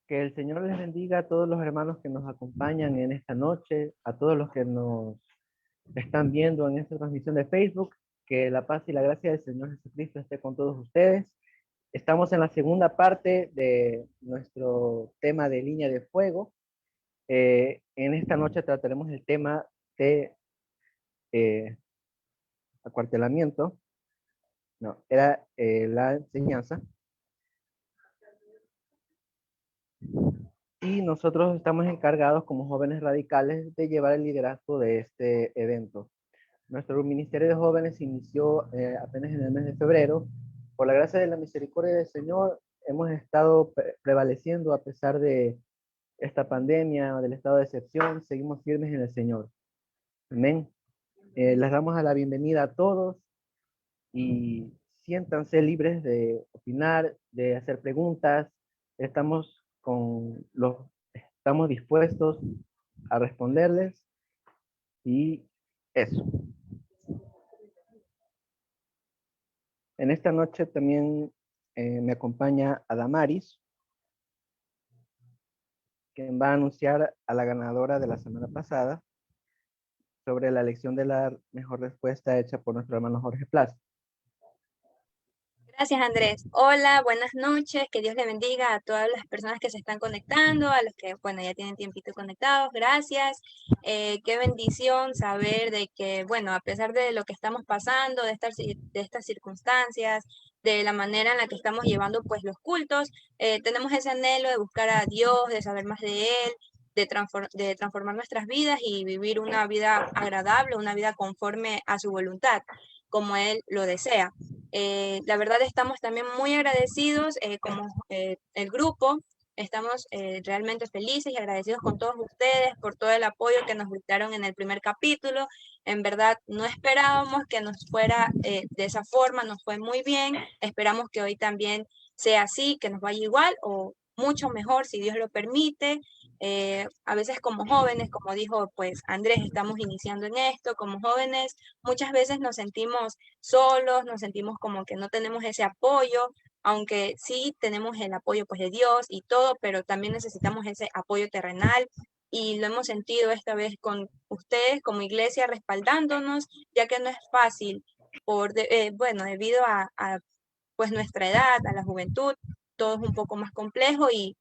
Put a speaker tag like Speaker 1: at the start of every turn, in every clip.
Speaker 1: Que el Señor les bendiga a todos los hermanos que nos acompañan en esta noche, a todos los que nos están viendo en esta transmisión de Facebook. Que la paz y la gracia del Señor Jesucristo esté con todos ustedes. Estamos en la segunda parte de nuestro tema de línea de fuego. En esta noche trataremos el tema de eh, acuartelamiento. No, era la enseñanza. Y nosotros estamos encargados como jóvenes radicales de llevar el liderazgo de este evento. Nuestro ministerio de jóvenes inició apenas en el mes de febrero. Por la gracia de la misericordia del Señor, hemos estado prevaleciendo a pesar de esta pandemia, del estado de excepción. Seguimos firmes en el Señor. Amén. Les damos a la bienvenida a todos y siéntanse libres de opinar, de hacer preguntas. Estamos estamos dispuestos a responderles y eso. En esta noche también me acompaña Adamaris, quien va a anunciar a la ganadora de la semana pasada sobre la elección de la mejor respuesta hecha por nuestro hermano Jorge Plaza.
Speaker 2: Gracias, Andrés. Hola, buenas noches. Que Dios le bendiga a todas las personas que se están conectando, a los que, bueno, ya tienen tiempito conectados. Gracias. Qué bendición saber de que, bueno, a pesar de lo que estamos pasando, de estas circunstancias, de la manera en la que estamos llevando, pues, los cultos, tenemos ese anhelo de buscar a Dios, de saber más de Él, de transformar nuestras vidas y vivir una vida agradable, una vida conforme a su voluntad, como Él lo desea. La verdad estamos también muy agradecidos como el grupo, estamos realmente felices y agradecidos con todos ustedes por todo el apoyo que nos brindaron en el primer capítulo. En verdad no esperábamos que nos fuera de esa forma, nos fue muy bien, esperamos que hoy también sea así, que nos vaya igual o mucho mejor si Dios lo permite. A veces como jóvenes, como dijo pues Andrés, estamos iniciando en esto, como jóvenes muchas veces nos sentimos solos, nos sentimos como que no tenemos ese apoyo, aunque sí tenemos el apoyo pues de Dios y todo, pero también necesitamos ese apoyo terrenal y lo hemos sentido esta vez con ustedes como iglesia respaldándonos, ya que no es fácil bueno, debido a pues nuestra edad, a la juventud, todo es un poco más complejo y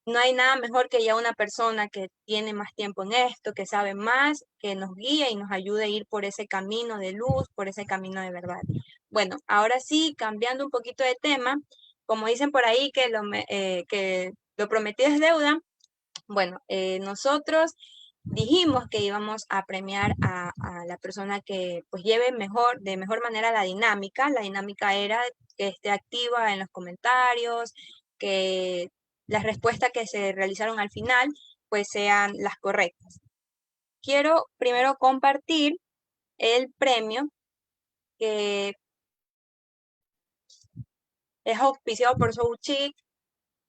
Speaker 2: no hay nada mejor que ya una persona que tiene más tiempo en esto, que sabe más, que nos guíe y nos ayude a ir por ese camino de luz, por ese camino de verdad. Bueno, ahora sí, cambiando un poquito de tema, como dicen por ahí que lo prometido es deuda, bueno, nosotros dijimos que íbamos a premiar a la persona que pues lleve de mejor manera la dinámica. La dinámica era que esté activa en los comentarios, que las respuestas que se realizaron al final pues sean las correctas. Quiero primero compartir el premio que es auspiciado por Soul Chic,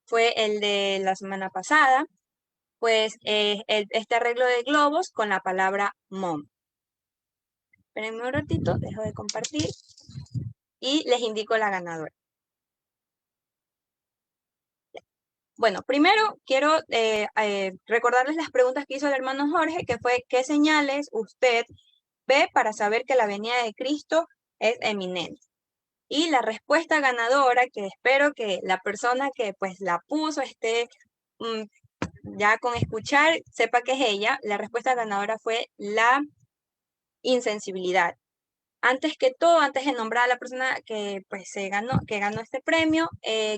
Speaker 2: fue el de la semana pasada, pues este arreglo de globos con la palabra mom. Espérenme un ratito, dejo de compartir y les indico la ganadora. Bueno, primero quiero recordarles las preguntas que hizo el hermano Jorge, que fue, ¿qué señales usted ve para saber que la venida de Cristo es eminente? Y la respuesta ganadora, que espero que la persona que pues la puso esté ya con escuchar, sepa que es ella, la respuesta ganadora fue la insensibilidad. Antes que todo, antes de nombrar a la persona que pues que ganó este premio,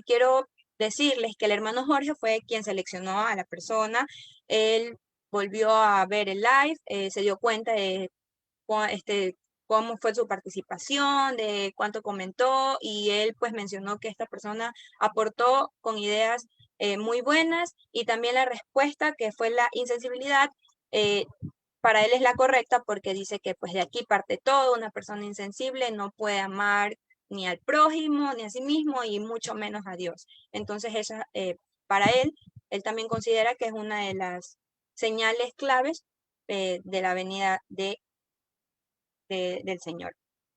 Speaker 2: quiero decirles que el hermano Jorge fue quien seleccionó a la persona. Él volvió a ver el live, se dio cuenta de cómo fue su participación, de cuánto comentó y él pues mencionó que esta persona aportó con ideas muy buenas y también la respuesta que fue la insensibilidad. eh, para él es la correcta porque dice que pues de aquí parte todo, una persona insensible no puede amar ni al prójimo, ni a sí mismo y mucho menos a Dios. Entonces eso para él también considera que es una de las señales claves de la venida del Señor.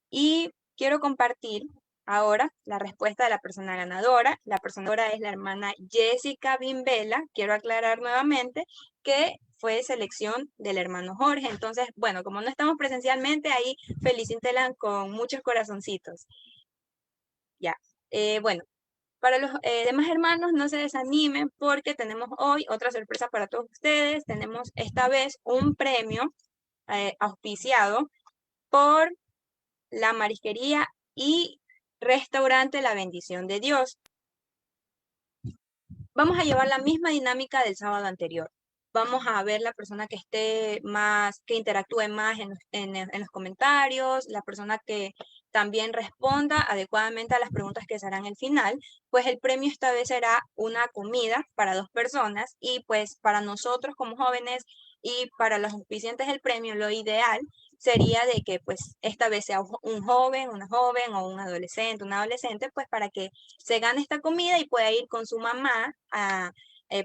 Speaker 2: Y quiero compartir Ahora, la respuesta de la persona ganadora. La persona ganadora es la hermana Jessica Bimbela. Quiero aclarar nuevamente que fue selección del hermano Jorge. Entonces, bueno, como no estamos presencialmente, ahí felicítenla con muchos corazoncitos. Ya. Bueno, para los demás hermanos, no se desanimen porque tenemos hoy otra sorpresa para todos ustedes. Tenemos esta vez un premio auspiciado por la marisquería y restaurante La Bendición de Dios. Vamos a llevar la misma dinámica del sábado anterior. Vamos a ver la persona que esté más, que interactúe más en los comentarios, la persona que también responda adecuadamente a las preguntas que se harán al final, pues el premio esta vez será una comida para 2 personas y pues para nosotros como jóvenes y para los auspiciantes del premio, lo ideal sería de que pues esta vez sea un joven, una joven o un adolescente, una adolescente, pues para que se gane esta comida y pueda ir con su mamá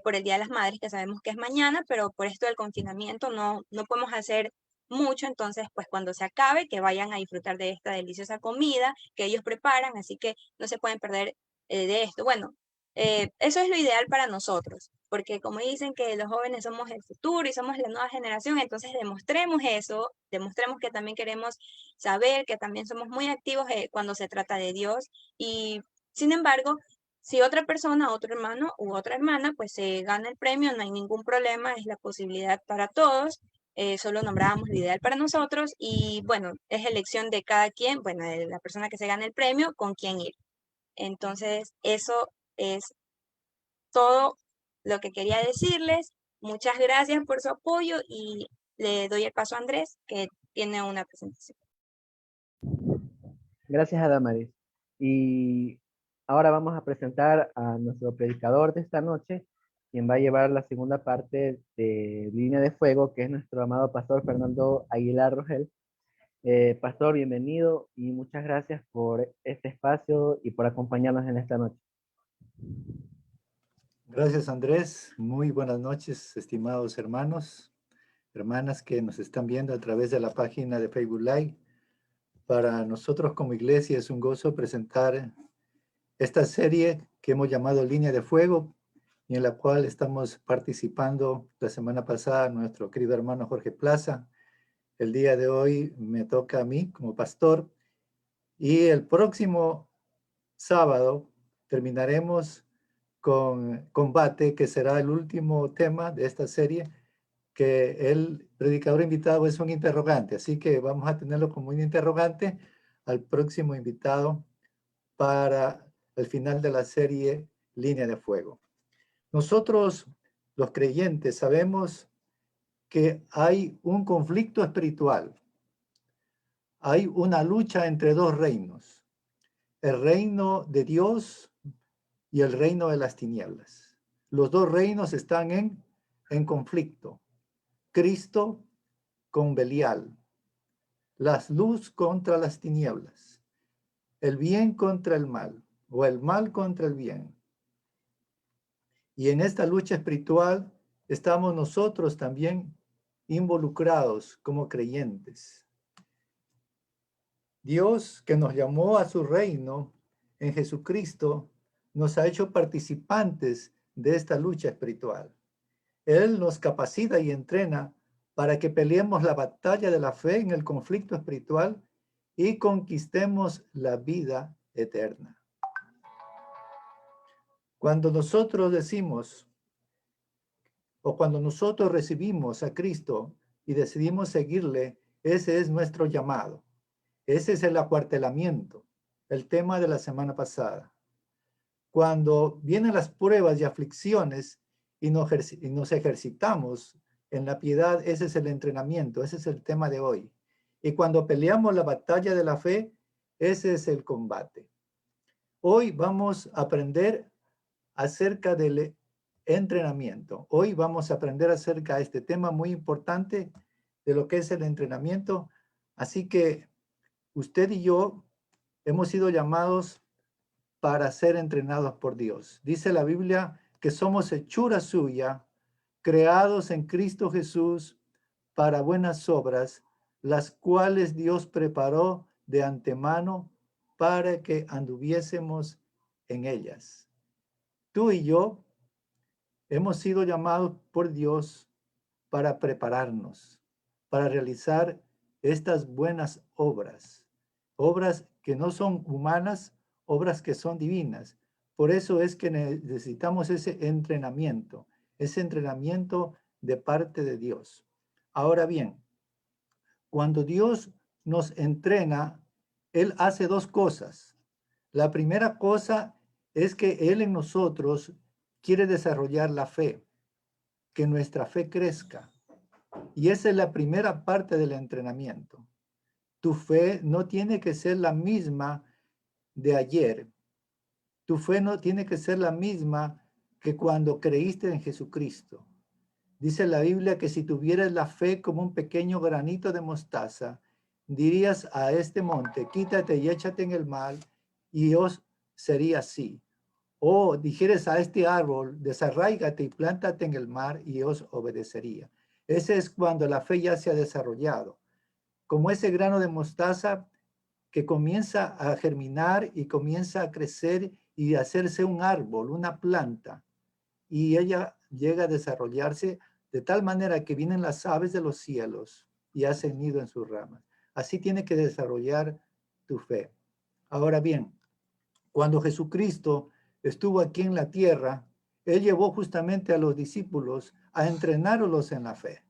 Speaker 2: por el Día de las Madres, que sabemos que es mañana, pero por esto del confinamiento no podemos hacer mucho, entonces pues cuando se acabe, que vayan a disfrutar de esta deliciosa comida que ellos preparan, así que no se pueden perder de esto. Bueno, eso es lo ideal para nosotros, porque como dicen que los jóvenes somos el futuro y somos la nueva generación, entonces demostremos eso, demostremos que también queremos saber, que también somos muy activos cuando se trata de Dios y sin embargo, si otra persona, otro hermano u otra hermana, pues se gana el premio, no hay ningún problema, es la posibilidad para todos. Solo nombrábamos lo ideal para nosotros y bueno, es elección de cada quien, bueno, de la persona que se gana el premio, con quién ir. Entonces, eso es todo lo que quería decirles. Muchas gracias por su apoyo y le doy el paso a Andrés, que tiene una presentación.
Speaker 1: Gracias, Adamaris. Y ahora vamos a presentar a nuestro predicador de esta noche, quien va a llevar la segunda parte de Línea de Fuego, que es nuestro amado pastor Fernando Aguilar Rogel. Pastor, bienvenido y muchas gracias por este espacio y por acompañarnos en esta noche.
Speaker 3: Gracias, Andrés. Muy buenas noches, estimados hermanos, hermanas que nos están viendo a través de la página de Facebook Live. Para nosotros como iglesia es un gozo presentar esta serie que hemos llamado Línea de Fuego y en la cual estamos participando la semana pasada nuestro querido hermano Jorge Plaza. El día de hoy me toca a mí como pastor y el próximo sábado terminaremos con Combate, que será el último tema de esta serie, que el predicador invitado es un interrogante, así que vamos a tenerlo como un interrogante al próximo invitado para el final de la serie Línea de Fuego. Nosotros, los creyentes, sabemos que hay un conflicto espiritual, hay una lucha entre dos reinos, el reino de Dios y el reino de las tinieblas. Los dos reinos están en conflicto. Cristo con Belial, la luz contra las tinieblas, el bien contra el mal, o el mal contra el bien. Y en esta lucha espiritual estamos nosotros también involucrados como creyentes. Dios, que nos llamó a su reino en Jesucristo, nos ha hecho participantes de esta lucha espiritual. Él nos capacita y entrena para que peleemos la batalla de la fe en el conflicto espiritual y conquistemos la vida eterna. Cuando nosotros decimos, o cuando nosotros recibimos a Cristo y decidimos seguirle, ese es nuestro llamado. Ese es el acuartelamiento, el tema de la semana pasada. Cuando vienen las pruebas y aflicciones y nos ejercitamos en la piedad, ese es el entrenamiento, ese es el tema de hoy. Y cuando peleamos la batalla de la fe, ese es el combate. Hoy vamos a aprender acerca del entrenamiento. Hoy vamos a aprender acerca de este tema muy importante de lo que es el entrenamiento. Así que usted y yo hemos sido llamados para ser entrenados por Dios. Dice la Biblia que somos hechura suya, creados en Cristo Jesús para buenas obras, las cuales Dios preparó de antemano para que anduviésemos en ellas. Tú y yo hemos sido llamados por Dios para prepararnos, para realizar estas buenas obras, obras que no son humanas, obras que son divinas. Por eso es que necesitamos ese entrenamiento de parte de Dios. Ahora bien, cuando Dios nos entrena, Él hace dos cosas. La primera cosa es que Él en nosotros quiere desarrollar la fe, que nuestra fe crezca. Y esa es la primera parte del entrenamiento. Tu fe no tiene que ser la misma de ayer. Tu fe no tiene que ser la misma que cuando creíste en Jesucristo. Dice la Biblia que si tuvieras la fe como un pequeño granito de mostaza, dirías a este monte, quítate y échate en el mar, y os sería así. O dijeres a este árbol, desarráigate y plántate en el mar, y os obedecería. Ese es cuando la fe ya se ha desarrollado. Como ese grano de mostaza que comienza a germinar y comienza a crecer y a hacerse un árbol, una planta, y ella llega a desarrollarse de tal manera que vienen las aves de los cielos y hacen nido en sus ramas. Así tiene que desarrollar tu fe. Ahora bien, cuando Jesucristo estuvo aquí en la tierra, Él llevó justamente a los discípulos a entrenarlos en la fe,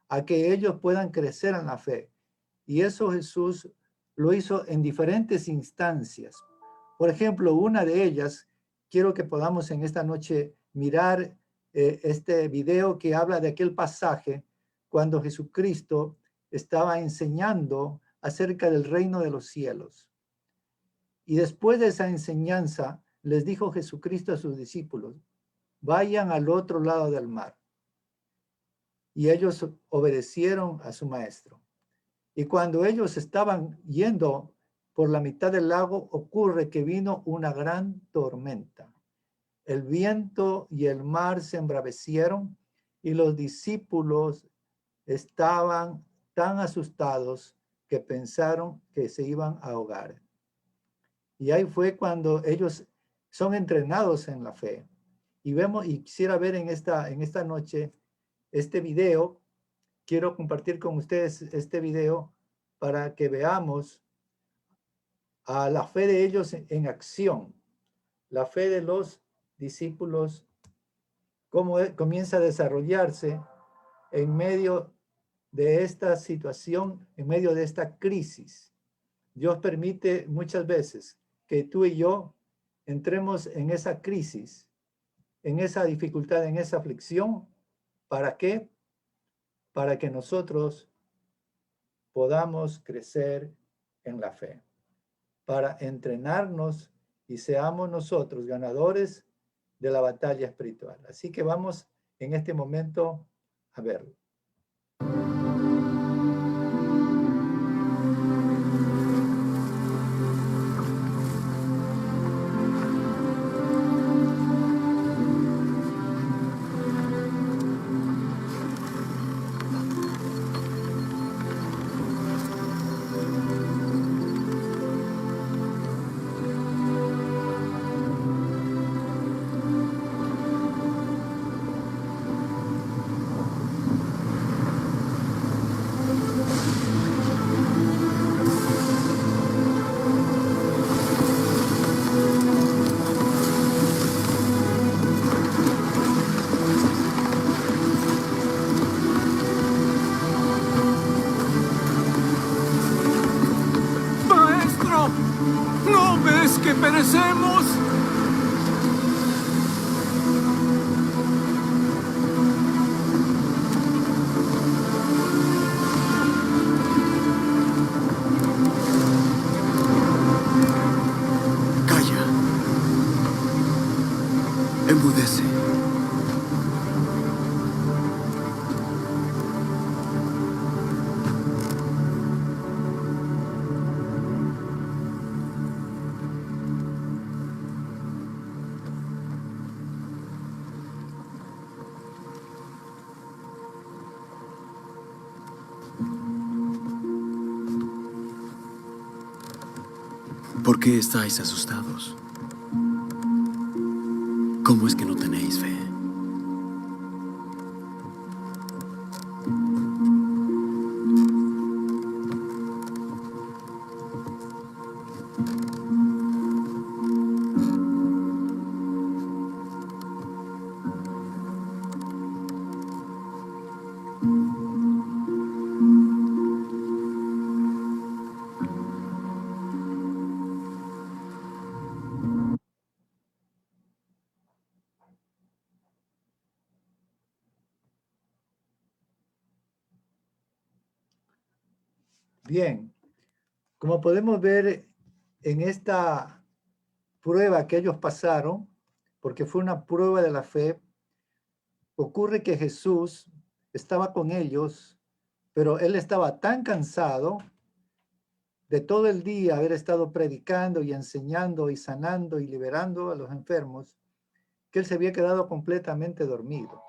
Speaker 3: a que ellos puedan crecer en la fe. Y eso Jesús lo hizo en diferentes instancias. Por ejemplo, una de ellas, quiero que podamos en esta noche mirar este video que habla de aquel pasaje cuando Jesucristo estaba enseñando acerca del reino de los cielos. Y después de esa enseñanza, les dijo Jesucristo a sus discípulos, vayan al otro lado del mar. Y ellos obedecieron a su maestro. Y cuando ellos estaban yendo por la mitad del lago, ocurre que vino una gran tormenta. El viento y el mar se embravecieron y los discípulos estaban tan asustados que pensaron que se iban a ahogar. Y ahí fue cuando ellos son entrenados en la fe. Y vemos, y quisiera ver en esta noche este video. Quiero compartir con ustedes este video para que veamos a la fe de ellos en acción, la fe de los discípulos, cómo comienza a desarrollarse en medio de esta situación, en medio de esta crisis. Dios permite muchas veces que tú y yo entremos en esa crisis, en esa dificultad, en esa aflicción. ¿Para qué? Para que nosotros podamos crecer en la fe, para entrenarnos y seamos nosotros ganadores de la batalla espiritual. Así que vamos en este momento a verlo.
Speaker 4: ¿No ves que perecemos? Calla. Enmudece. ¿Por qué estáis asustados? ¿Cómo es que no tenéis fe?
Speaker 3: Bien, como podemos ver en esta prueba que ellos pasaron, porque fue una prueba de la fe, ocurre que Jesús estaba con ellos, pero él estaba tan cansado de todo el día haber estado predicando y enseñando y sanando y liberando a los enfermos, que él se había quedado completamente dormido.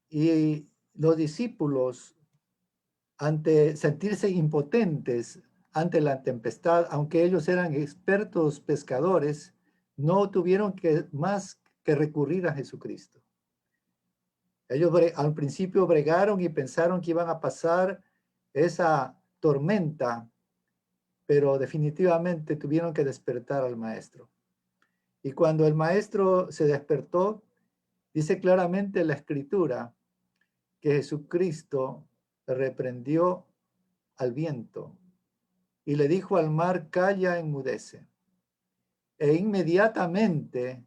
Speaker 3: Y los discípulos, ante sentirse impotentes ante la tempestad, aunque ellos eran expertos pescadores, no tuvieron más que recurrir a Jesucristo. Ellos al principio bregaron y pensaron que iban a pasar esa tormenta, pero definitivamente tuvieron que despertar al maestro. Y cuando el maestro se despertó, dice claramente la escritura que Jesucristo reprendió al viento y le dijo al mar, calla, enmudece. E inmediatamente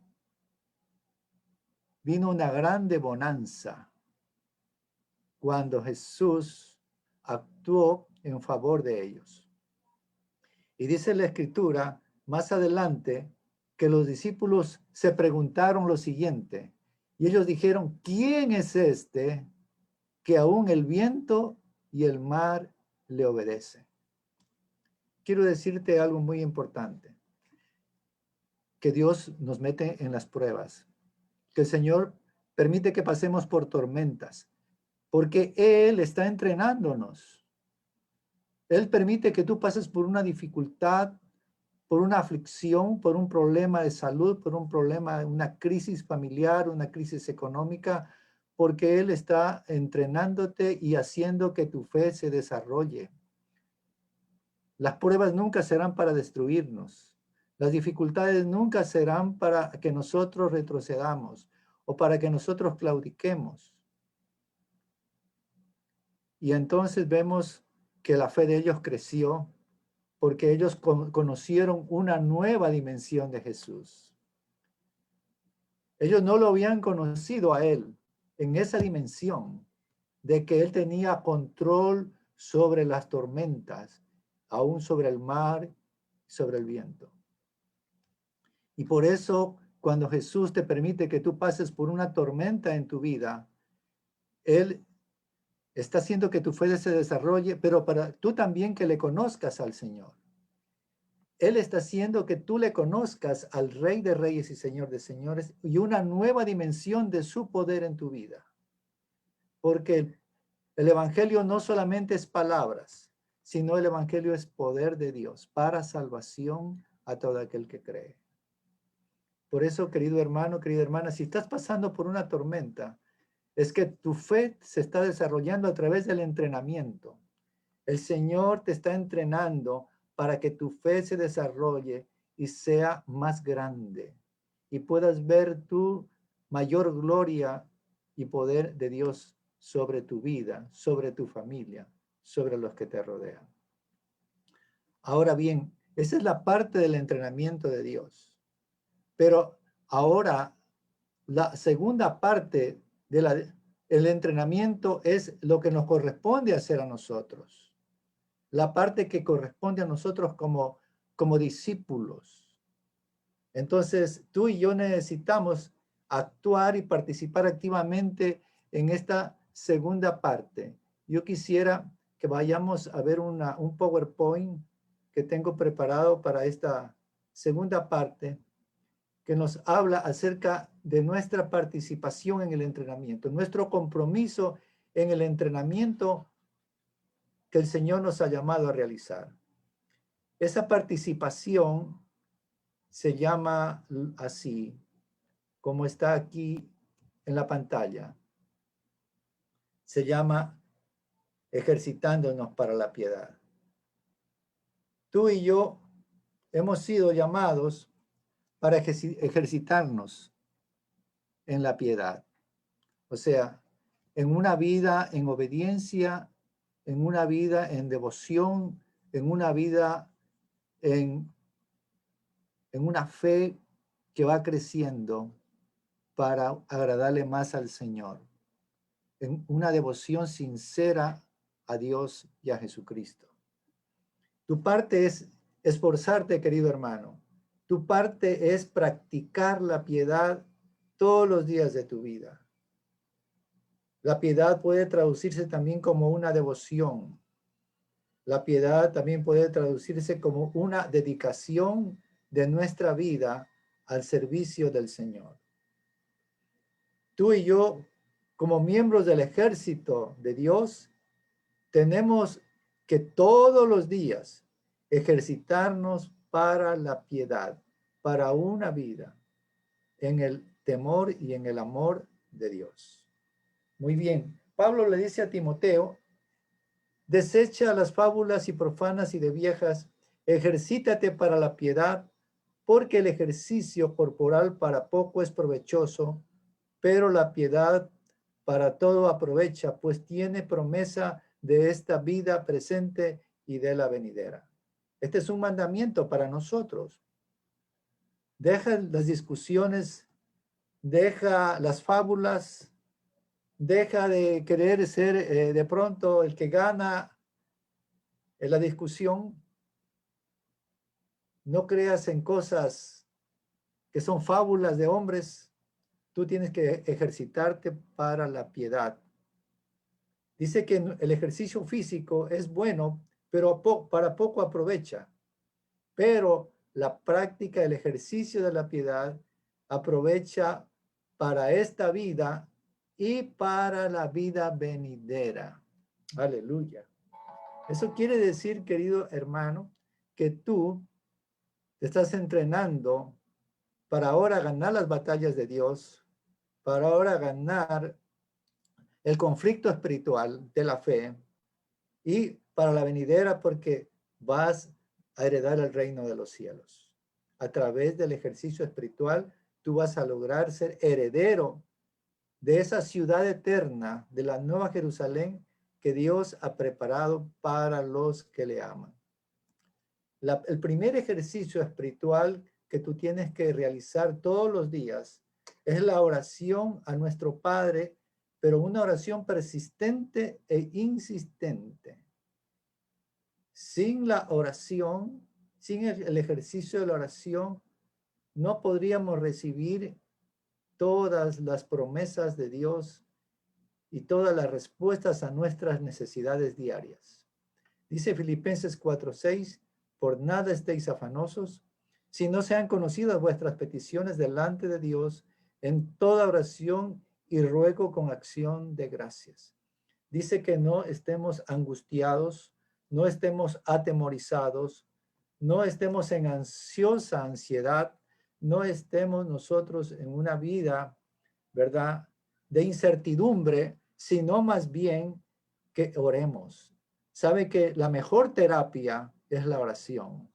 Speaker 3: vino una grande bonanza cuando Jesús actuó en favor de ellos. Y dice la escritura más adelante que los discípulos se preguntaron lo siguiente, y ellos dijeron, ¿quién es este que aún el viento y el mar le obedecen? Quiero decirte algo muy importante, que Dios nos mete en las pruebas, que el Señor permite que pasemos por tormentas, porque Él está entrenándonos. Él permite que tú pases por una dificultad, por una aflicción, por un problema de salud, por un problema, una crisis familiar, una crisis económica, porque Él está entrenándote y haciendo que tu fe se desarrolle. Las pruebas nunca serán para destruirnos. Las dificultades nunca serán para que nosotros retrocedamos o para que nosotros claudiquemos. Y entonces vemos que la fe de ellos creció porque ellos conocieron una nueva dimensión de Jesús. Ellos no lo habían conocido a Él en esa dimensión de que Él tenía control sobre las tormentas, aún sobre el mar, sobre el viento. Y por eso, cuando Jesús te permite que tú pases por una tormenta en tu vida, Él está haciendo que tu fe se desarrolle, pero para tú también que le conozcas al Señor. Él está haciendo que tú le conozcas al Rey de Reyes y Señor de Señores y una nueva dimensión de su poder en tu vida. Porque el Evangelio no solamente es palabras, sino el Evangelio es poder de Dios para salvación a todo aquel que cree. Por eso, querido hermano, querida hermana, si estás pasando por una tormenta, es que tu fe se está desarrollando a través del entrenamiento. El Señor te está entrenando para que tu fe se desarrolle y sea más grande y puedas ver tu mayor gloria y poder de Dios sobre tu vida, sobre tu familia, sobre los que te rodean. Ahora bien, esa es la parte del entrenamiento de Dios. Pero ahora la segunda parte del entrenamiento es lo que nos corresponde hacer a nosotros. La parte que corresponde a nosotros como discípulos. Entonces, tú y yo necesitamos actuar y participar activamente en esta segunda parte. Yo quisiera que vayamos a ver un PowerPoint que tengo preparado para esta segunda parte, que nos habla acerca de nuestra participación en el entrenamiento, nuestro compromiso en el entrenamiento que el Señor nos ha llamado a realizar. Esa participación se llama así, como está aquí en la pantalla. Se llama ejercitándonos para la piedad. Tú y yo hemos sido llamados para ejercitarnos en la piedad. O sea, en una vida en obediencia, en una vida en devoción, en una vida en una fe que va creciendo para agradarle más al Señor, en una devoción sincera a Dios y a Jesucristo. Tu parte es esforzarte, querido hermano. Tu parte es practicar la piedad todos los días de tu vida. La piedad puede traducirse también como una devoción. La piedad también puede traducirse como una dedicación de nuestra vida al servicio del Señor. Tú y yo, como miembros del ejército de Dios, tenemos que todos los días ejercitarnos para la piedad, para una vida en el temor y en el amor de Dios. Muy bien, Pablo le dice a Timoteo, desecha las fábulas y profanas y de viejas, ejercítate para la piedad, porque el ejercicio corporal para poco es provechoso, pero la piedad para todo aprovecha, pues tiene promesa de esta vida presente y de la venidera. Este es un mandamiento para nosotros. Deja las discusiones, deja las fábulas, deja de querer ser de pronto el que gana en la discusión. No creas en cosas que son fábulas de hombres. Tú tienes que ejercitarte para la piedad. Dice que el ejercicio físico es bueno, pero para poco aprovecha. Pero la práctica del ejercicio de la piedad aprovecha para esta vida y para la vida venidera. Aleluya. Eso quiere decir, querido hermano, que tú te estás entrenando para ahora ganar las batallas de Dios, para ahora ganar el conflicto espiritual de la fe y para la venidera porque vas a heredar el reino de los cielos. A través del ejercicio espiritual, tú vas a lograr ser heredero de esa ciudad eterna, de la nueva Jerusalén que Dios ha preparado para los que le aman. El primer ejercicio espiritual que tú tienes que realizar todos los días es la oración a nuestro Padre, pero una oración persistente e insistente. Sin la oración, sin el ejercicio de la oración, no podríamos recibir todas las promesas de Dios y todas las respuestas a nuestras necesidades diarias. Dice Filipenses 4:6, por nada estéis afanosos, si no sean conocidas vuestras peticiones delante de Dios en toda oración y ruego con acción de gracias. Dice que no estemos angustiados, no estemos atemorizados, no estemos en ansiosa ansiedad, no estemos nosotros en una vida, ¿verdad?, de incertidumbre, sino más bien que oremos. Sabe que la mejor terapia es la oración.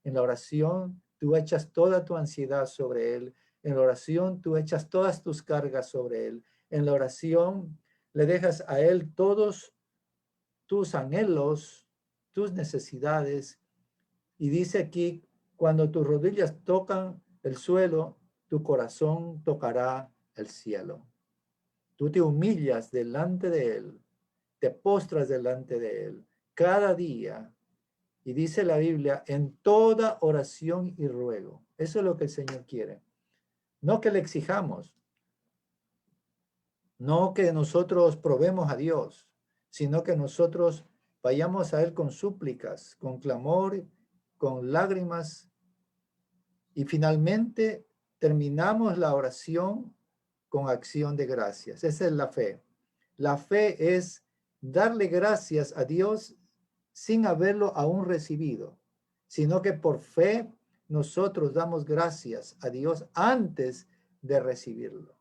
Speaker 3: En la oración tú echas toda tu ansiedad sobre Él. En la oración tú echas todas tus cargas sobre Él. En la oración le dejas a Él todos tus anhelos, tus necesidades. Y dice aquí, cuando tus rodillas tocan el suelo, tu corazón tocará el cielo. Tú te humillas delante de Él, te postras delante de Él cada día. Y dice la Biblia, en toda oración y ruego. Eso es lo que el Señor quiere. No que le exijamos, no que nosotros probemos a Dios, sino que nosotros vayamos a Él con súplicas, con clamor, con lágrimas. Y finalmente terminamos la oración con acción de gracias. Esa es la fe. La fe es darle gracias a Dios sin haberlo aún recibido. sino que por fe nosotros damos gracias a Dios antes de recibirlo.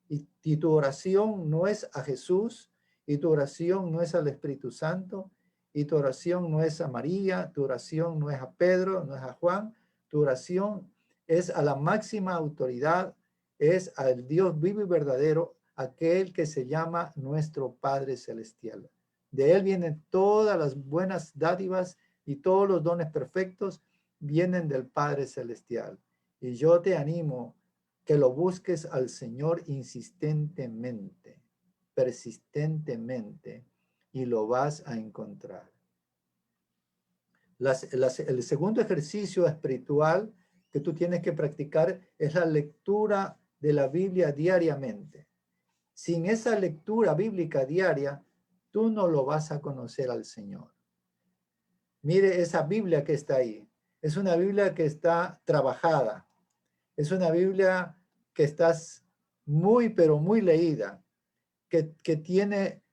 Speaker 3: Y tu oración no es a Jesús, y tu oración no es al Espíritu Santo, y tu oración no es a María, tu oración no es a Pedro, no es a Juan, tu oración es a la máxima autoridad, es al Dios vivo y verdadero, aquel que se llama nuestro Padre Celestial. De Él vienen todas las buenas dádivas y todos los dones perfectos vienen del Padre Celestial. Y yo te animo que lo busques al Señor insistentemente, persistentemente, y lo vas a encontrar. El segundo ejercicio espiritual que tú tienes que practicar es la lectura de la Biblia diariamente. Sin esa lectura bíblica diaria, tú no lo vas a conocer al Señor. Mire esa Biblia que está ahí. Es una Biblia que está trabajada. Es una Biblia que está muy, pero muy leída. Que tiene,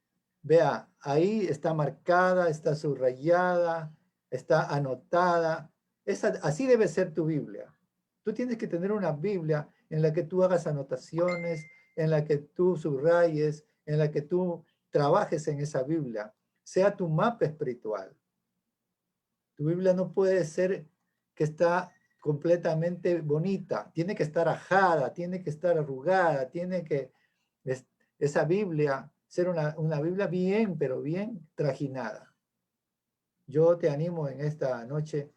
Speaker 3: vea, ahí está marcada, está subrayada, está anotada. Así debe ser tu Biblia. Tú tienes que tener una Biblia en la que tú hagas anotaciones, en la que tú subrayes, en la que tú trabajes en esa Biblia. Sea tu mapa espiritual. Tu Biblia no puede ser que está completamente bonita. Tiene que estar ajada, tiene que estar arrugada, tiene que esa Biblia ser una Biblia bien, pero bien trajinada. Yo te animo en esta noche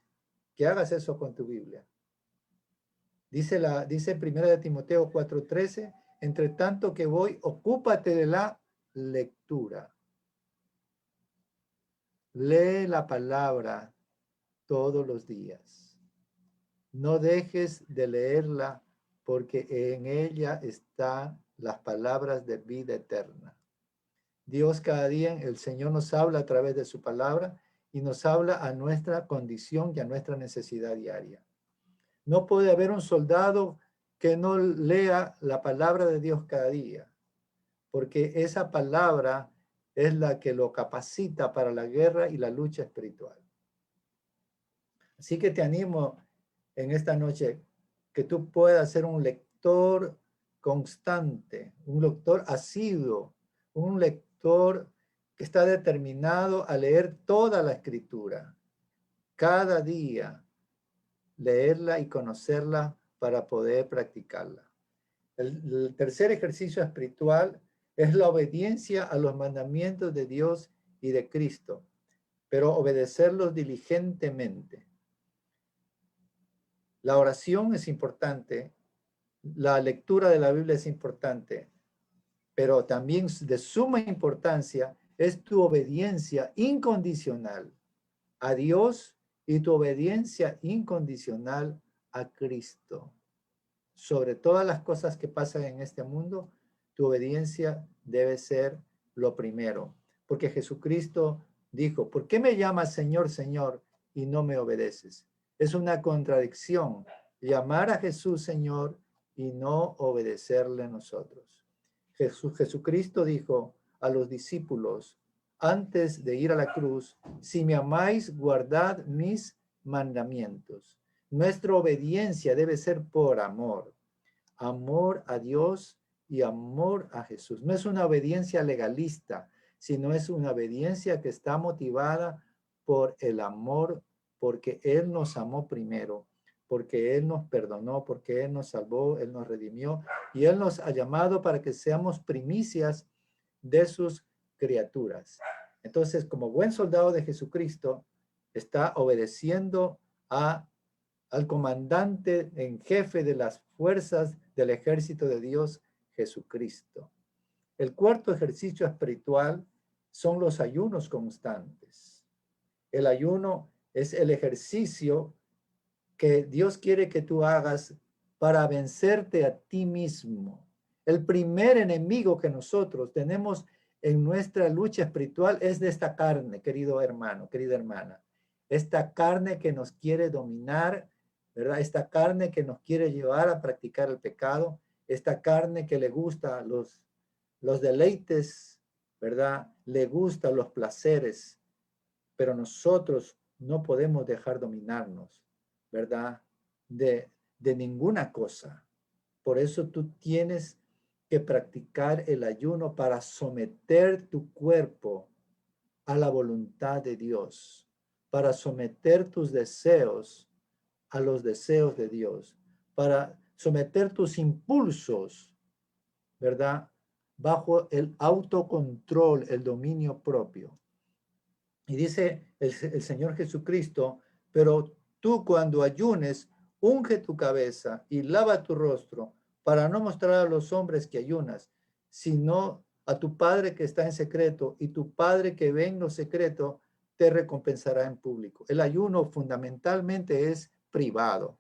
Speaker 3: que hagas eso con tu Biblia. Dice 1 Timoteo 4:13, entre tanto que voy, ocúpate de la lectura. Lee la palabra todos los días. No dejes de leerla porque en ella están las palabras de vida eterna. Dios cada día, el Señor nos habla a través de su palabra y nos habla a nuestra condición y a nuestra necesidad diaria. No puede haber un soldado que no lea la palabra de Dios cada día, porque esa palabra es la que lo capacita para la guerra y la lucha espiritual. Así que te animo en esta noche que tú puedas ser un lector constante, un lector asiduo, un lector que está determinado a leer toda la escritura, cada día, leerla y conocerla para poder practicarla. El tercer ejercicio espiritual es la obediencia a los mandamientos de Dios y de Cristo, pero obedecerlos diligentemente. La oración es importante, la lectura de la Biblia es importante, pero también de suma importancia es tu obediencia incondicional a Dios y tu obediencia incondicional a Cristo. Sobre todas las cosas que pasan en este mundo, tu obediencia debe ser lo primero, porque Jesucristo dijo, ¿por qué me llamas Señor, Señor y no me obedeces? Es una contradicción llamar a Jesús Señor y no obedecerle a nosotros. Jesucristo dijo a los discípulos antes de ir a la cruz, si me amáis, guardad mis mandamientos. Nuestra obediencia debe ser por amor. Amor a Dios y amor a Jesús. No es una obediencia legalista, sino es una obediencia que está motivada por el amor, porque Él nos amó primero, porque Él nos perdonó, porque Él nos salvó, Él nos redimió y Él nos ha llamado para que seamos primicias de sus criaturas. Entonces, como buen soldado de Jesucristo, está obedeciendo al comandante en jefe de las fuerzas del ejército de Dios, Jesucristo. El cuarto ejercicio espiritual son los ayunos constantes. El ayuno es el ejercicio que Dios quiere que tú hagas para vencerte a ti mismo. El primer enemigo que nosotros tenemos en nuestra lucha espiritual es de esta carne, querido hermano, querida hermana. Esta carne que nos quiere dominar, ¿verdad? Esta carne que nos quiere llevar a practicar el pecado, esta carne que le gusta los deleites, ¿verdad? Le gustan los placeres, pero nosotros no podemos dejar dominarnos, ¿verdad? De ninguna cosa. Por eso tú tienes que practicar el ayuno para someter tu cuerpo a la voluntad de Dios, para someter tus deseos a los deseos de Dios, para someter tus impulsos, ¿verdad? Bajo el autocontrol, el dominio propio. Y dice el Señor Jesucristo, pero tú cuando ayunes, unge tu cabeza y lava tu rostro para no mostrar a los hombres que ayunas, sino a tu Padre que está en secreto, y tu Padre que ve en lo secreto te recompensará en público. El ayuno fundamentalmente es privado,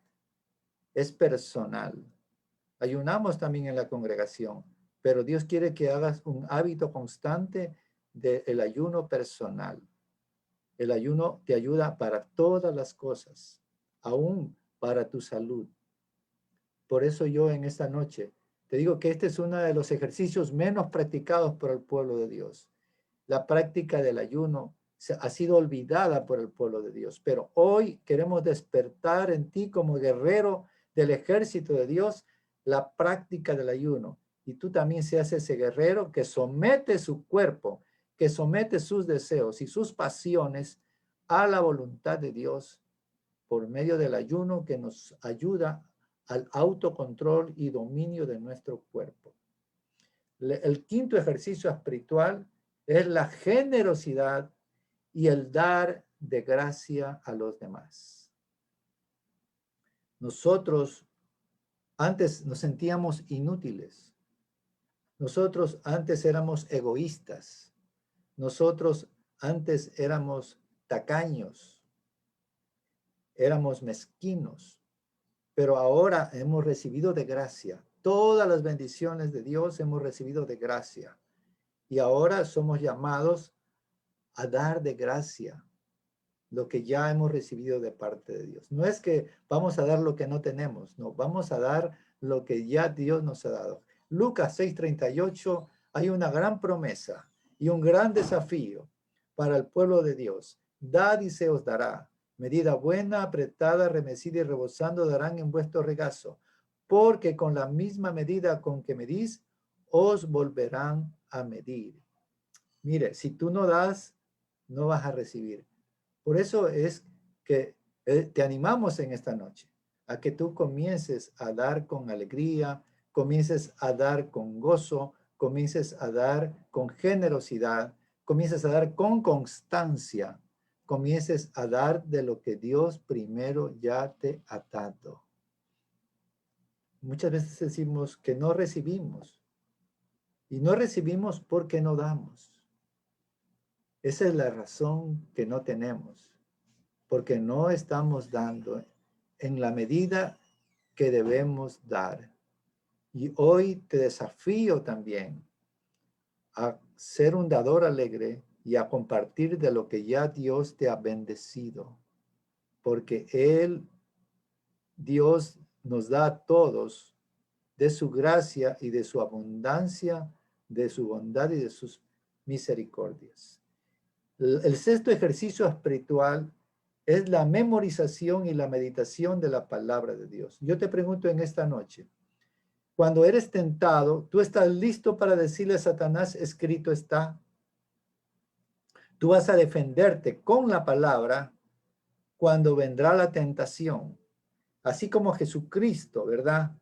Speaker 3: es personal. Ayunamos también en la congregación, pero Dios quiere que hagas un hábito constante del ayuno personal. El ayuno te ayuda para todas las cosas, aún para tu salud. Por eso yo en esta noche te digo que este es uno de los ejercicios menos practicados por el pueblo de Dios. La práctica del ayuno ha sido olvidada por el pueblo de Dios, pero hoy queremos despertar en ti como guerrero del ejército de Dios la práctica del ayuno. Y tú también seas ese guerrero que somete su cuerpo, que somete sus deseos y sus pasiones a la voluntad de Dios por medio del ayuno que nos ayuda al autocontrol y dominio de nuestro cuerpo. El quinto ejercicio espiritual es la generosidad y el dar de gracia a los demás. Nosotros antes nos sentíamos inútiles. Nosotros antes éramos egoístas. Nosotros antes éramos tacaños. Éramos mezquinos. Pero ahora hemos recibido de gracia. Todas las bendiciones de Dios hemos recibido de gracia. Y ahora somos llamados a dar de gracia lo que ya hemos recibido de parte de Dios. No es que vamos a dar lo que no tenemos, no, vamos a dar lo que ya Dios nos ha dado. Lucas 6:38, hay una gran promesa y un gran desafío para el pueblo de Dios. Dad y se os dará. Medida buena, apretada, remecida y rebosando darán en vuestro regazo, porque con la misma medida con que medís, os volverán a medir. Mire, si tú no das, no vas a recibir. Por eso es que te animamos en esta noche a que tú comiences a dar con alegría, comiences a dar con gozo, comiences a dar con generosidad, comiences a dar con constancia, comiences a dar de lo que Dios primero ya te ha dado. Muchas veces decimos que no recibimos, y no recibimos porque no damos. Esa es la razón que no tenemos, porque no estamos dando en la medida que debemos dar. Y hoy te desafío también a ser un dador alegre y a compartir de lo que ya Dios te ha bendecido, porque Dios nos da a todos de su gracia y de su abundancia, de su bondad y de sus misericordias. El sexto ejercicio espiritual es la memorización y la meditación de la palabra de Dios. Yo te pregunto en esta noche, cuando eres tentado, ¿tú estás listo para decirle a Satanás, escrito está? Tú vas a defenderte con la palabra cuando vendrá la tentación. Así como Jesucristo, ¿verdad?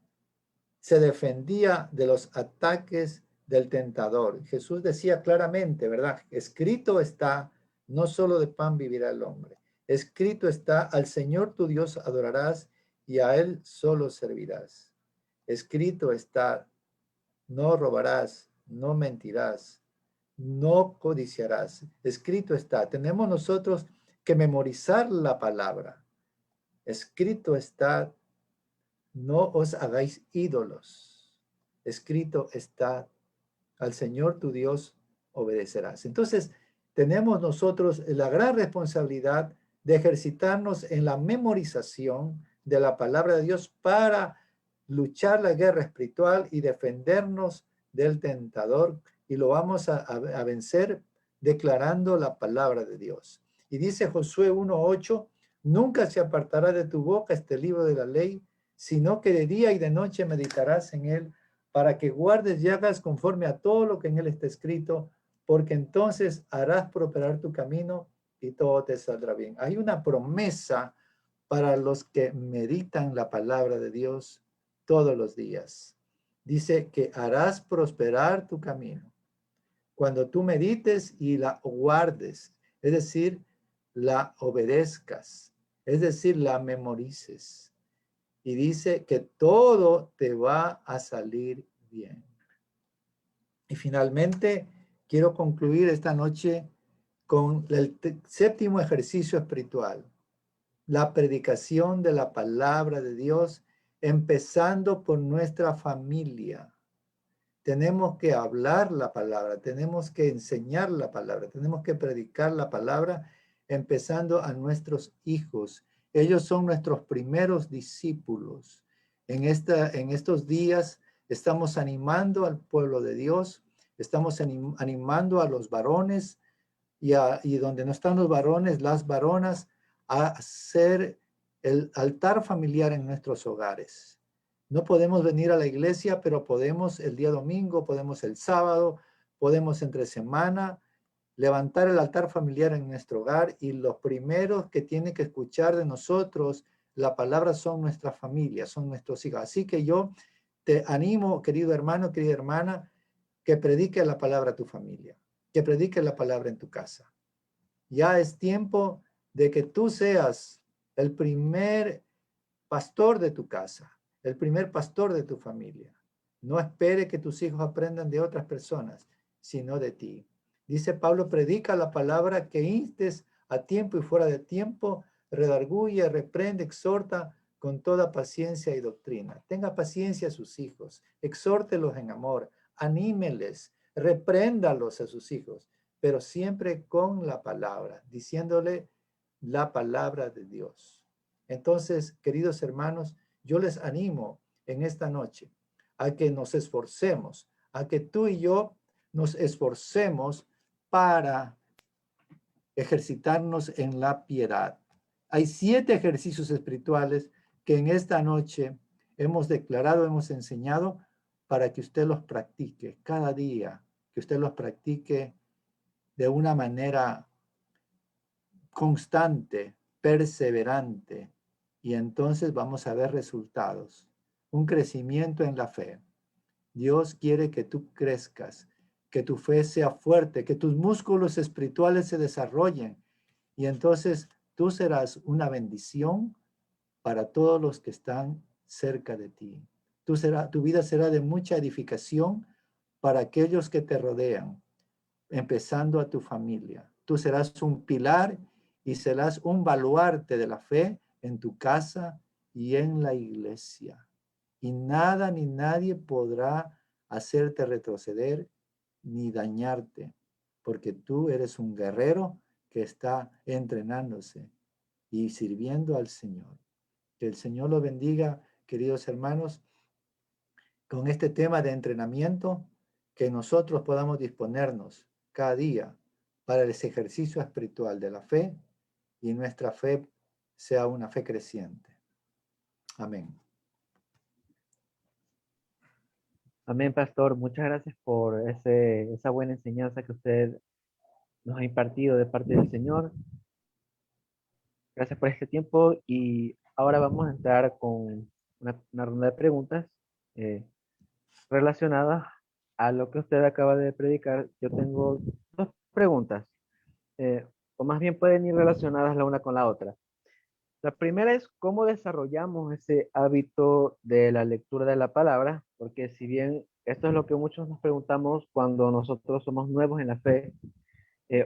Speaker 3: Se defendía de los ataques del tentador. Jesús decía claramente, ¿verdad? Escrito está, no solo de pan vivirá el hombre. Escrito está, al Señor tu Dios adorarás y a Él solo servirás. Escrito está, no robarás, no mentirás, no codiciarás. Escrito está. Tenemos nosotros que memorizar la palabra. Escrito está, no os hagáis ídolos. Escrito está, al Señor tu Dios obedecerás. Entonces, tenemos nosotros la gran responsabilidad de ejercitarnos en la memorización de la palabra de Dios para luchar la guerra espiritual y defendernos del tentador, y lo vamos a vencer declarando la palabra de Dios. Y dice Josué 1:8, nunca se apartará de tu boca este libro de la ley, sino que de día y de noche meditarás en él, para que guardes y hagas conforme a todo lo que en él está escrito, porque entonces harás prosperar tu camino y todo te saldrá bien. Hay una promesa para los que meditan la palabra de Dios todos los días. Dice que harás prosperar tu camino. Cuando tú medites y la guardes, es decir, la obedezcas, es decir, la memorices. Y dice que todo te va a salir bien. Y finalmente, quiero concluir esta noche con el séptimo ejercicio espiritual, la predicación de la palabra de Dios, empezando por nuestra familia. Tenemos que hablar la palabra, tenemos que enseñar la palabra, tenemos que predicar la palabra, empezando a nuestros hijos. Ellos son nuestros primeros discípulos. En estos días estamos animando al pueblo de Dios, estamos animando a los varones y donde no están los varones, las varonas, a hacer el altar familiar en nuestros hogares. No podemos venir a la iglesia, pero podemos el día domingo, podemos el sábado, podemos entre semana levantar el altar familiar en nuestro hogar, y los primeros que tienen que escuchar de nosotros la palabra son nuestras familias, son nuestros hijos. Así que yo te animo, querido hermano, querida hermana, que predique la palabra a tu familia, que predique la palabra en tu casa. Ya es tiempo de que tú seas el primer pastor de tu casa, el primer pastor de tu familia. No espere que tus hijos aprendan de otras personas, sino de ti. Dice Pablo, predica la palabra, que instes a tiempo y fuera de tiempo, redarguye, reprende, exhorta con toda paciencia y doctrina. Tenga paciencia a sus hijos, exhórtelos en amor, anímeles, repréndalos a sus hijos, pero siempre con la palabra, diciéndole la palabra de Dios. Entonces, queridos hermanos, yo les animo en esta noche a que nos esforcemos, a que tú y yo nos esforcemos para ejercitarnos en la piedad. Hay 7 ejercicios espirituales que en esta noche hemos declarado, hemos enseñado, para que usted los practique cada día, que usted los practique de una manera constante, perseverante, y entonces vamos a ver resultados, un crecimiento en la fe. Dios quiere que tú crezcas, que tu fe sea fuerte, que tus músculos espirituales se desarrollen, y entonces tú serás una bendición para todos los que están cerca de ti. Tu vida será de mucha edificación para aquellos que te rodean, empezando a tu familia. Tú serás un pilar y serás un baluarte de la fe en tu casa y en la iglesia. Y nada ni nadie podrá hacerte retroceder ni dañarte, porque tú eres un guerrero que está entrenándose y sirviendo al Señor. Que el Señor lo bendiga, queridos hermanos, con este tema de entrenamiento, que nosotros podamos disponernos cada día para ese ejercicio espiritual de la fe, y nuestra fe sea una fe creciente. Amén.
Speaker 1: Amén, pastor. Muchas gracias por esa buena enseñanza que usted nos ha impartido de parte del Señor. Gracias por este tiempo, y ahora vamos a entrar con una ronda de preguntas eh, relacionadas a lo que usted acaba de predicar. Yo tengo 2 preguntas, o más bien pueden ir relacionadas la una con la otra. La primera es cómo desarrollamos ese hábito de la lectura de la palabra, porque si bien esto es lo que muchos nos preguntamos cuando nosotros somos nuevos en la fe, eh,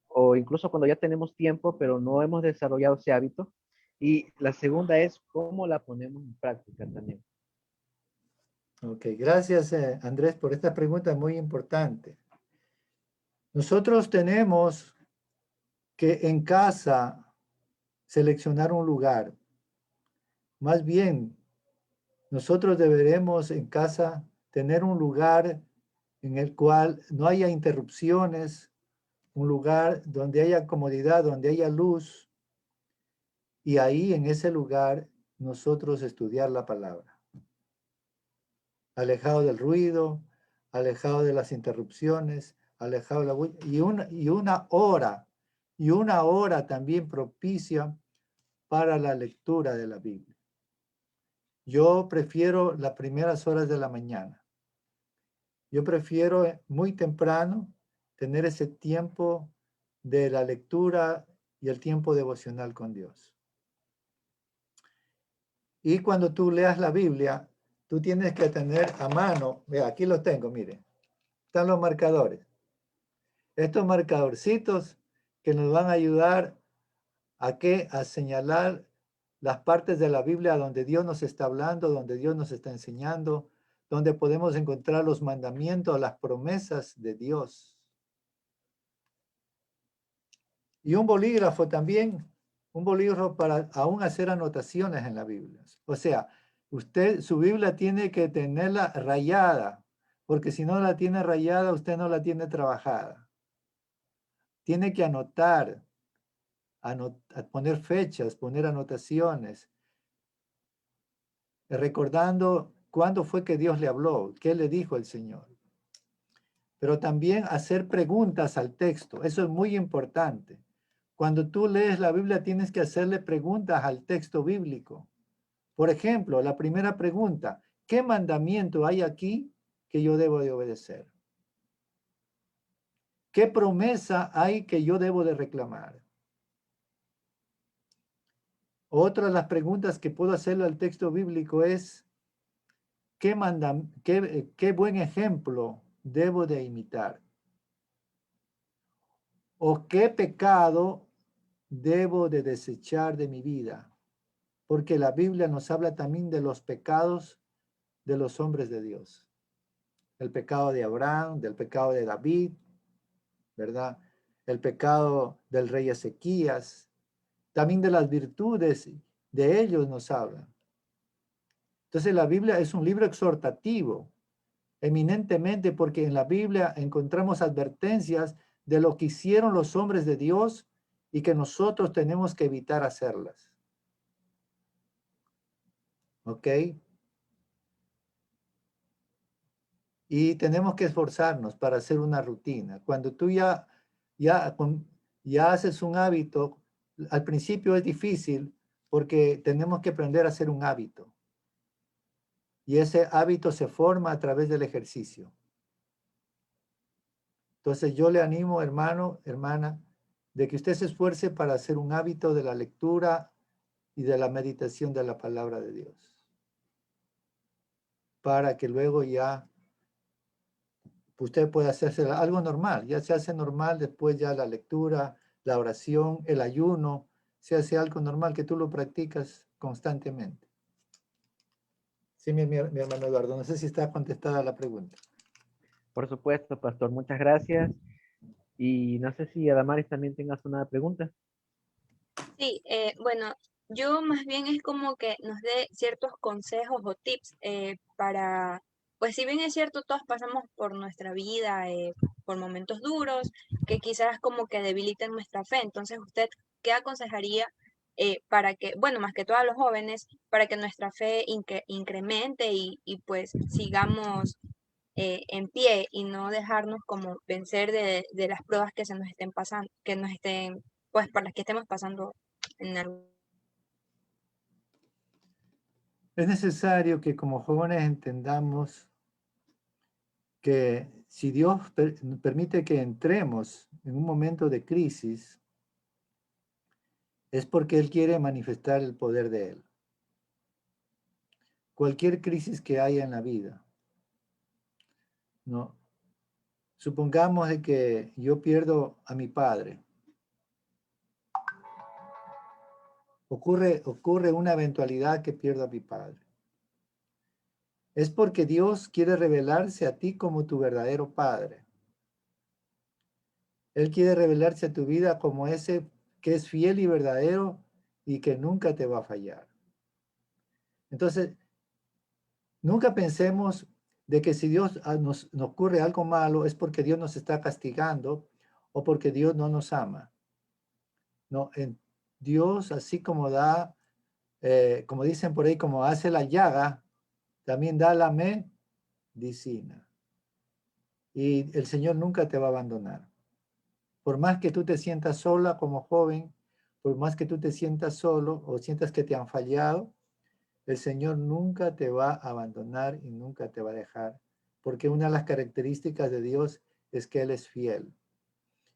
Speaker 1: o incluso cuando ya tenemos tiempo, pero no hemos desarrollado ese hábito. Y la segunda es cómo la ponemos en práctica también.
Speaker 3: Ok, gracias Andrés por esta pregunta muy importante. Nosotros tenemos que en casa seleccionar un lugar. Más bien, nosotros deberemos en casa tener un lugar en el cual no haya interrupciones, un lugar donde haya comodidad, donde haya luz, y ahí en ese lugar nosotros estudiar la palabra. Alejado del ruido, alejado de las interrupciones, alejado de la bulla, y una hora también propicia para la lectura de la Biblia. Yo prefiero las primeras horas de la mañana. Yo prefiero muy temprano tener ese tiempo de la lectura y el tiempo devocional con Dios. Y cuando tú leas la Biblia, tú tienes que tener a mano, vea, aquí lo tengo, mire, están los marcadores. Estos marcadorcitos que nos van a ayudar a señalar las partes de la Biblia donde Dios nos está hablando, donde Dios nos está enseñando, donde podemos encontrar los mandamientos, las promesas de Dios. Y un bolígrafo también, un bolígrafo para aún hacer anotaciones en la Biblia. O sea, su Biblia tiene que tenerla rayada, porque si no la tiene rayada, usted no la tiene trabajada. Tiene que anotar, poner fechas, poner anotaciones, recordando cuándo fue que Dios le habló, qué le dijo el Señor. Pero también hacer preguntas al texto, eso es muy importante. Cuando tú lees la Biblia tienes que hacerle preguntas al texto bíblico. Por ejemplo, la primera pregunta, ¿qué mandamiento hay aquí que yo debo de obedecer? ¿Qué promesa hay que yo debo de reclamar? Otra de las preguntas que puedo hacerle al texto bíblico es, ¿qué buen ejemplo debo de imitar? ¿O qué pecado debo de desechar de mi vida? Porque la Biblia nos habla también de los pecados de los hombres de Dios. El pecado de Abraham, del pecado de David, ¿verdad? El pecado del rey Ezequías, también de las virtudes de ellos nos habla. Entonces la Biblia es un libro exhortativo, eminentemente porque en la Biblia encontramos advertencias de lo que hicieron los hombres de Dios y que nosotros tenemos que evitar hacerlas. ¿Ok? Y tenemos que esforzarnos para hacer una rutina. Cuando tú ya haces un hábito, al principio es difícil porque tenemos que aprender a hacer un hábito. Y ese hábito se forma a través del ejercicio. Entonces yo le animo, hermano, hermana, de que usted se esfuerce para hacer un hábito de la lectura y de la meditación de la palabra de Dios. Para que luego ya usted pueda hacerse algo normal, ya se hace normal después ya la lectura, la oración, el ayuno, se hace algo normal que tú lo practicas constantemente. Sí, mi hermano Eduardo, no sé si está contestada la pregunta.
Speaker 1: Por supuesto, pastor, muchas gracias. Y no sé si Adamaris también tengas una pregunta.
Speaker 2: Sí, bueno, yo más bien es como que nos dé ciertos consejos o tips para, pues si bien es cierto, todos pasamos por nuestra vida, por momentos duros, que quizás como que debiliten nuestra fe. Entonces, ¿usted qué aconsejaría para que, bueno, más que todo a los jóvenes, para que nuestra fe incremente y pues sigamos en pie y no dejarnos como vencer de las pruebas que se nos estén pasando, que nos estén, pues por las que estemos pasando en algún...
Speaker 3: Es necesario que como jóvenes entendamos que si Dios permite que entremos en un momento de crisis, es porque Él quiere manifestar el poder de Él. Cualquier crisis que haya en la vida, ¿no? Supongamos de que yo pierdo a mi padre. Ocurre una eventualidad que pierdo a mi padre. Es porque Dios quiere revelarse a ti como tu verdadero padre. Él quiere revelarse a tu vida como ese que es fiel y verdadero y que nunca te va a fallar. Entonces, nunca pensemos de que si Dios nos ocurre algo malo es porque Dios nos está castigando o porque Dios no nos ama. No, Dios, así como da, como dicen por ahí, como hace la llaga, también da la medicina. Y el Señor nunca te va a abandonar. Por más que tú te sientas sola como joven, por más que tú te sientas solo o sientas que te han fallado, el Señor nunca te va a abandonar y nunca te va a dejar, porque una de las características de Dios es que Él es fiel.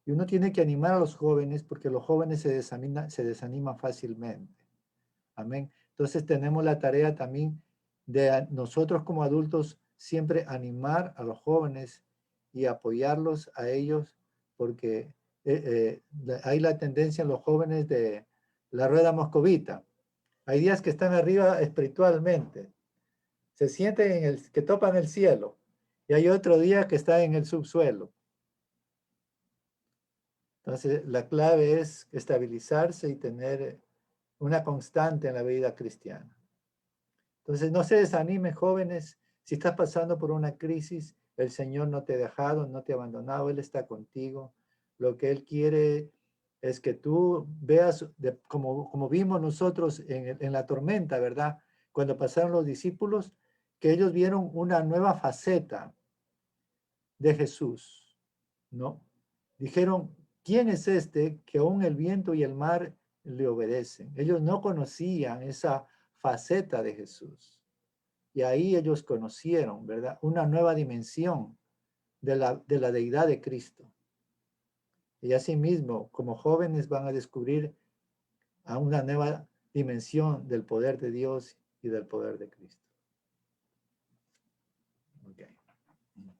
Speaker 3: Y uno tiene que animar a los jóvenes porque los jóvenes se desaniman fácilmente. Amén. Entonces tenemos la tarea también de nosotros como adultos siempre animar a los jóvenes y apoyarlos a ellos porque hay la tendencia en los jóvenes de la rueda moscovita. Hay días que están arriba espiritualmente, se sienten que topan el cielo y hay otro día que están en el subsuelo. Entonces la clave es estabilizarse y tener una constante en la vida cristiana. Entonces, no se desanimen, jóvenes. Si estás pasando por una crisis, el Señor no te ha dejado, no te ha abandonado, Él está contigo. Lo que Él quiere es que tú veas, como vimos nosotros en la tormenta, ¿verdad? Cuando pasaron los discípulos, que ellos vieron una nueva faceta de Jesús, ¿no? Dijeron, ¿quién es este que aún el viento y el mar le obedecen? Ellos no conocían esa faceta de Jesús. Y ahí ellos conocieron, ¿verdad? Una nueva dimensión de la deidad de Cristo. Y asimismo, como jóvenes van a descubrir a una nueva dimensión del poder de Dios y del poder de Cristo. Okay.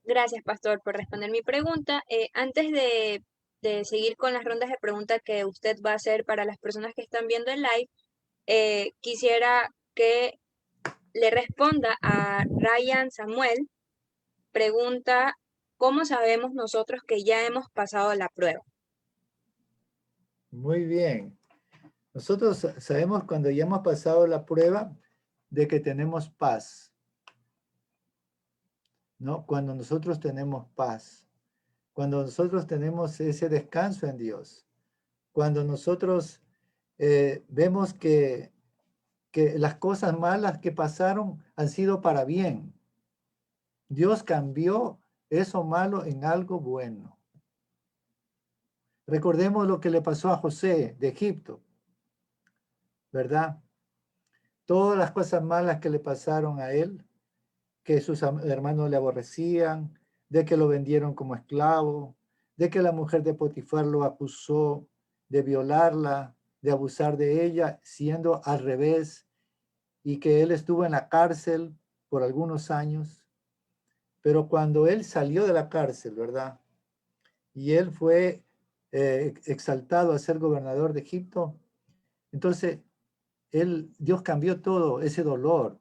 Speaker 2: Gracias, Pastor, por responder mi pregunta. Antes de seguir con las rondas de preguntas que usted va a hacer para las personas que están viendo el live, quisiera que le responda a Ryan Samuel. Pregunta, ¿cómo sabemos nosotros que ya hemos pasado la prueba?
Speaker 3: Muy bien. Nosotros sabemos cuando ya hemos pasado la prueba de que tenemos paz, ¿no? Cuando nosotros tenemos paz, cuando nosotros tenemos ese descanso en Dios, cuando nosotros vemos que las cosas malas que pasaron han sido para bien. Dios cambió eso malo en algo bueno. Recordemos lo que le pasó a José de Egipto, ¿verdad? Todas las cosas malas que le pasaron a él, que sus hermanos le aborrecían, de que lo vendieron como esclavo, de que la mujer de Potifar lo acusó de violarla, de abusar de ella, siendo al revés, y que él estuvo en la cárcel por algunos años. Pero cuando él salió de la cárcel, ¿verdad? Y él fue exaltado a ser gobernador de Egipto, entonces Dios cambió todo ese dolor,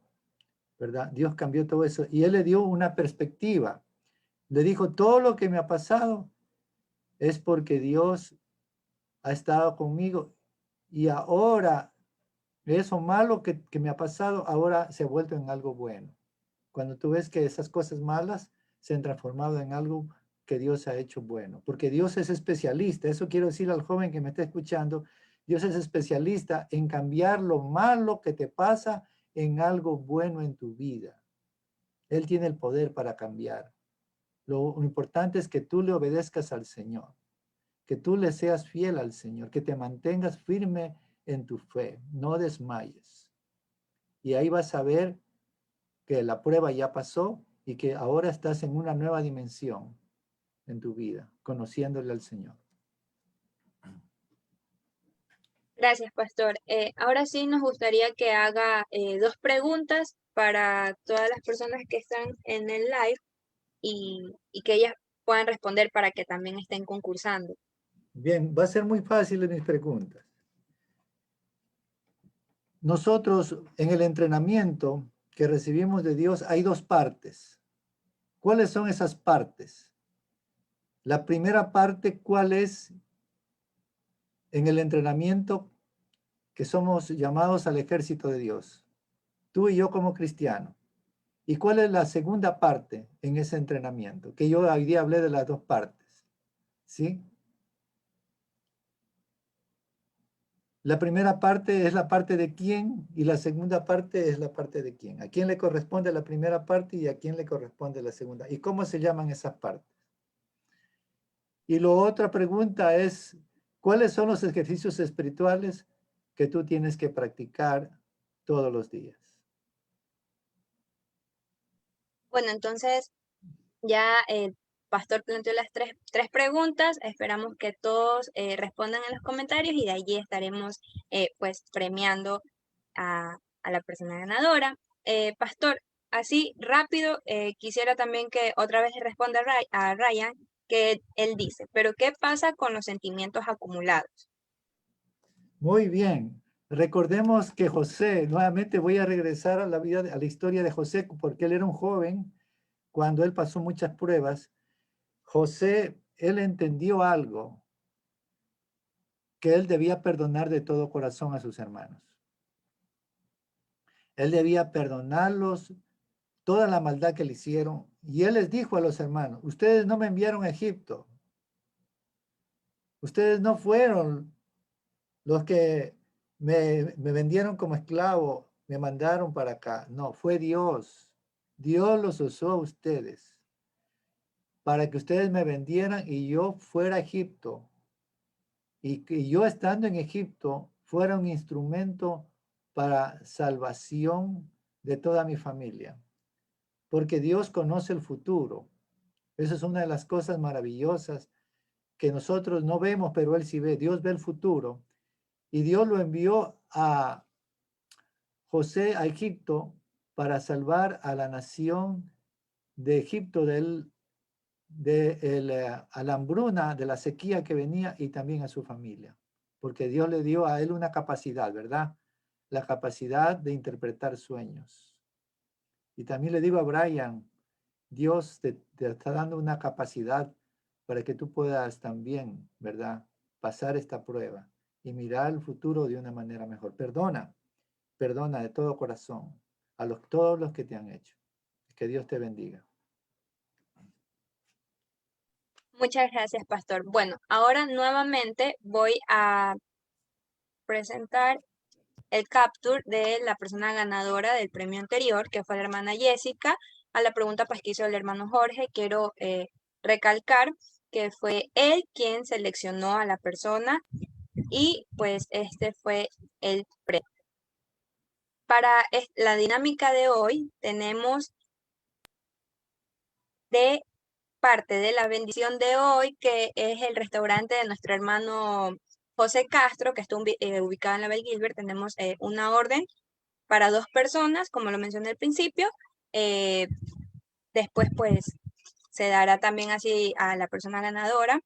Speaker 3: ¿verdad? Dios cambió todo eso y él le dio una perspectiva. Le dijo, todo lo que me ha pasado es porque Dios ha estado conmigo y ahora eso malo que me ha pasado ahora se ha vuelto en algo bueno. Cuando tú ves que esas cosas malas se han transformado en algo que Dios ha hecho bueno, porque Dios es especialista, eso quiero decir al joven que me está escuchando, Dios es especialista en cambiar lo malo que te pasa en algo bueno en tu vida. Él tiene el poder para cambiar. Lo importante es que tú le obedezcas al Señor, que tú le seas fiel al Señor, que te mantengas firme en tu fe, no desmayes. Y ahí vas a ver que la prueba ya pasó y que ahora estás en una nueva dimensión en tu vida, conociéndole al Señor.
Speaker 2: Gracias, Pastor. Ahora sí nos gustaría que haga dos preguntas para todas las personas que están en el live y que ellas puedan responder para que también estén concursando.
Speaker 3: Bien, va a ser muy fácil en mis preguntas. Nosotros en el entrenamiento que recibimos de Dios hay dos partes. ¿Cuáles son esas partes? La primera parte, ¿cuál es en el entrenamiento que somos llamados al ejército de Dios? Tú y yo como cristiano. ¿Y cuál es la segunda parte en ese entrenamiento? Que yo hoy día hablé de las dos partes. ¿Sí? La primera parte es la parte de quién y la segunda parte es la parte de quién. ¿A quién le corresponde la primera parte y a quién le corresponde la segunda? ¿Y cómo se llaman esas partes? Y la otra pregunta es, ¿cuáles son los ejercicios espirituales que tú tienes que practicar todos los días?
Speaker 2: Bueno, entonces ya el pastor planteó las tres preguntas. Esperamos que todos respondan en los comentarios y de allí estaremos pues premiando a la persona ganadora. Pastor, así rápido, quisiera también que otra vez responda a Ryan, que él dice, pero ¿qué pasa con los sentimientos acumulados?
Speaker 3: Muy bien. Recordemos que José, nuevamente voy a regresar a la vida, a la historia de José, porque él era un joven cuando él pasó muchas pruebas. José, él entendió algo, que él debía perdonar de todo corazón a sus hermanos. Él debía perdonarlos toda la maldad que le hicieron. Y él les dijo a los hermanos, ustedes no me enviaron a Egipto. Ustedes no fueron los que me vendieron como esclavo, me mandaron para acá. No, fue Dios. Dios los usó a ustedes para que ustedes me vendieran y yo fuera a Egipto. Y que yo estando en Egipto fuera un instrumento para salvación de toda mi familia. Porque Dios conoce el futuro. Esa es una de las cosas maravillosas que nosotros no vemos, pero Él sí ve. Dios ve el futuro. Y Dios lo envió a José a Egipto para salvar a la nación de Egipto a la hambruna, de la sequía que venía y también a su familia. Porque Dios le dio a él una capacidad, ¿verdad? La capacidad de interpretar sueños. Y también le digo a Brian, Dios te está dando una capacidad para que tú puedas también, ¿verdad? Pasar esta prueba y mirar el futuro de una manera mejor. Perdona de todo corazón a todos los que te han hecho. Que Dios te bendiga.
Speaker 2: Muchas gracias, pastor. Bueno, ahora nuevamente voy a presentar el capture de la persona ganadora del premio anterior, que fue la hermana Jessica. A la pregunta pues que hizo el hermano Jorge, quiero recalcar que fue él quien seleccionó a la persona y pues este fue el premio. Para la dinámica de hoy tenemos de parte de la bendición de hoy, que es el restaurante de nuestro hermano José Castro, que está ubicado en la Belle Gilbert. Tenemos una orden para 2 personas, como lo mencioné al principio. Después, pues, se dará también así a la persona ganadora.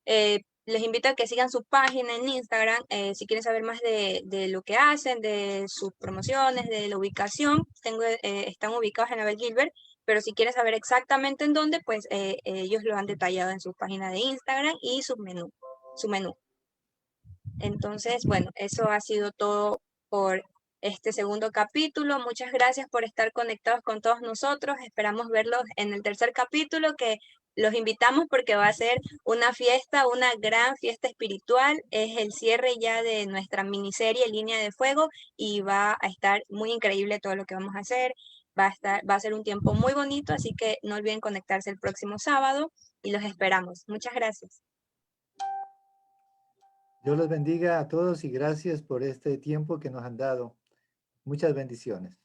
Speaker 2: Les invito a que sigan su página en Instagram, si quieren saber más de lo que hacen, de sus promociones, de la ubicación. Están ubicados en la Belle Gilbert, pero si quieren saber exactamente en dónde, pues ellos lo han detallado en su página de Instagram y su menú. Entonces, bueno, eso ha sido todo por este segundo capítulo. Muchas gracias por estar conectados con todos nosotros. Esperamos verlos en el tercer capítulo, que los invitamos porque va a ser una fiesta, una gran fiesta espiritual. Es el cierre ya de nuestra miniserie Línea de Fuego y va a estar muy increíble todo lo que vamos a hacer. Va a ser un tiempo muy bonito, así que no olviden conectarse el próximo sábado y los esperamos. Muchas gracias.
Speaker 3: Dios los bendiga a todos y gracias por este tiempo que nos han dado. Muchas bendiciones.